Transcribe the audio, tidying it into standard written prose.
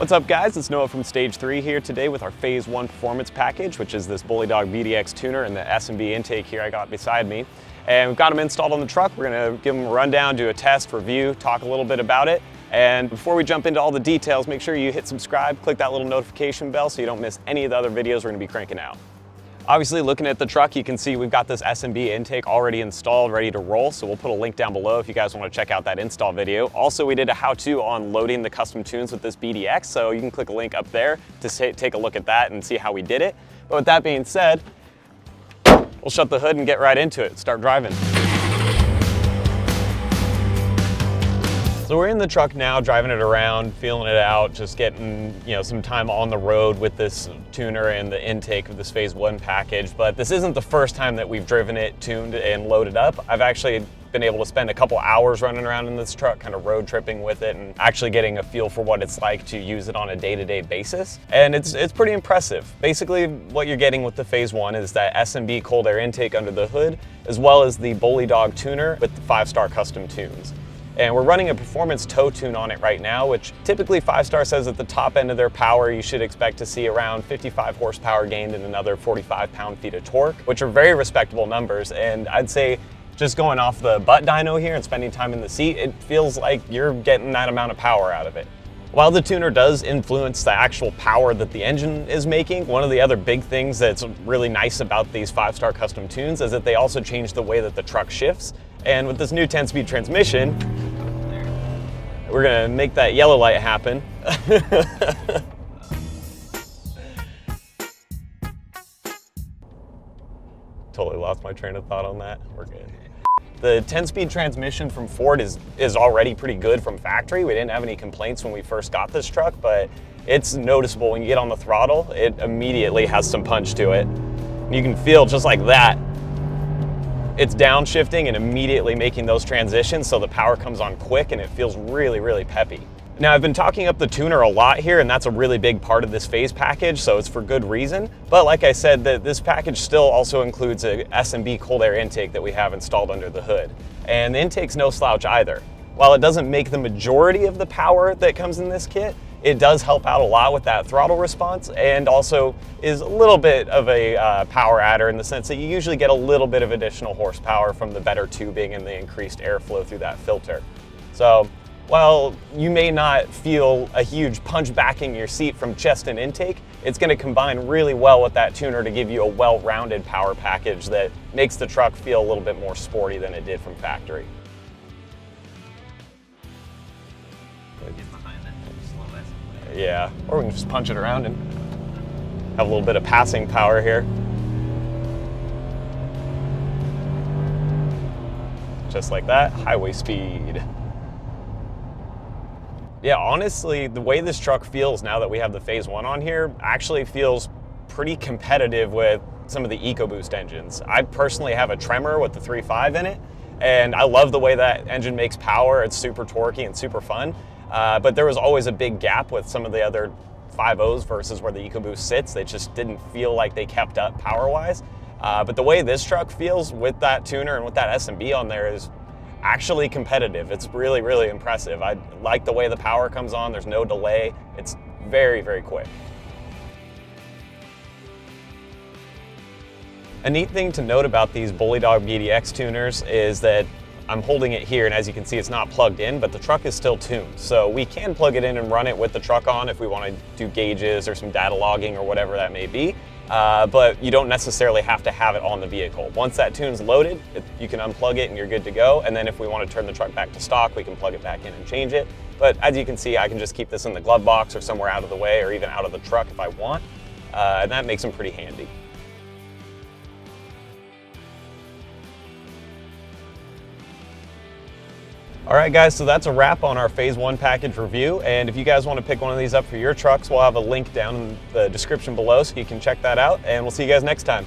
What's up guys, it's Noah from Stage 3 here today with our Phase 1 Performance Package, which is this Bully Dog BDX tuner and the S&B intake here I got beside me. And we've got them installed on the truck. We're gonna give them a rundown, do a test, review, talk a little bit about it. And before we jump into all the details, make sure you hit subscribe, click that little notification bell so you don't miss any of the other videos we're gonna be cranking out. Obviously, looking at the truck, you can see we've got this S&B intake already installed, ready to roll, so we'll put a link down below if you guys want to check out that install video. Also, we did a how-to on loading the custom tunes with this BDX, so you can click a link up there to take a look at that and see how we did it. But with that being said, we'll shut the hood and get right into it, start driving. So we're in the truck now, driving it around, feeling it out, just getting some time on the road with this tuner and the intake of this Phase 1 package. But this isn't the first time that we've driven it, tuned, and loaded up. I've actually been able to spend a couple hours running around in this truck, kind of road tripping with it and actually getting a feel for what it's like to use it on a day-to-day basis. And it's pretty impressive. Basically, what you're getting with the Phase 1 is that S&B cold air intake under the hood, as well as the Bully Dog tuner with the 5-star custom tunes. And we're running a performance tow tune on it right now, which typically 5-star says at the top end of their power, you should expect to see around 55 horsepower gained and another 45 pound-feet of torque, which are very respectable numbers. And I'd say just going off the butt dyno here and spending time in the seat, it feels like you're getting that amount of power out of it. While the tuner does influence the actual power that the engine is making, one of the other big things that's really nice about these 5-star custom tunes is that they also change the way that the truck shifts. And with this new 10-speed transmission, we're gonna make that yellow light happen. Totally lost my train of thought on that. We're good. The 10-speed transmission from Ford is already pretty good from factory. We didn't have any complaints when we first got this truck, but it's noticeable when you get on the throttle, it immediately has some punch to it. And you can feel just like that. It's downshifting and immediately making those transitions so the power comes on quick and it feels really, really peppy. Now, I've been talking up the tuner a lot here, and that's a really big part of this phase package, so it's for good reason. But like I said, this package still also includes a S&B cold air intake that we have installed under the hood. And the intake's no slouch either. While it doesn't make the majority of the power that comes in this kit, it does help out a lot with that throttle response, and also is a little bit of a power adder in the sense that you usually get a little bit of additional horsepower from the better tubing and the increased airflow through that filter. So while you may not feel a huge punch back in your seat from chest and intake, it's going to combine really well with that tuner to give you a well-rounded power package that makes the truck feel a little bit more sporty than it did from factory. Yeah, or we can just punch it around and have a little bit of passing power here. Just like that, highway speed. Yeah, honestly, the way this truck feels now that we have the Phase 1 on here actually feels pretty competitive with some of the EcoBoost engines. I personally have a Tremor with the 3.5 in it, and I love the way that engine makes power. It's super torquey and super fun. But there was always a big gap with some of the other 5.0s versus where the EcoBoost sits. They just didn't feel like they kept up power-wise. But the way this truck feels with that tuner and with that S&B on there is actually competitive. It's really, really impressive. I like the way the power comes on. There's no delay. It's very, very quick. A neat thing to note about these Bully Dog BDX tuners is that I'm holding it here, and as you can see, it's not plugged in, but the truck is still tuned. So we can plug it in and run it with the truck on if we want to do gauges or some data logging or whatever that may be. But you don't necessarily have to have it on the vehicle. Once that tune's loaded, you can unplug it and you're good to go. And then if we want to turn the truck back to stock, we can plug it back in and change it. But as you can see, I can just keep this in the glove box or somewhere out of the way, or even out of the truck if I want. And that makes them pretty handy. All right guys, so that's a wrap on our Phase 1 package review, and if you guys want to pick one of these up for your trucks, we'll have a link down in the description below so you can check that out, and we'll see you guys next time.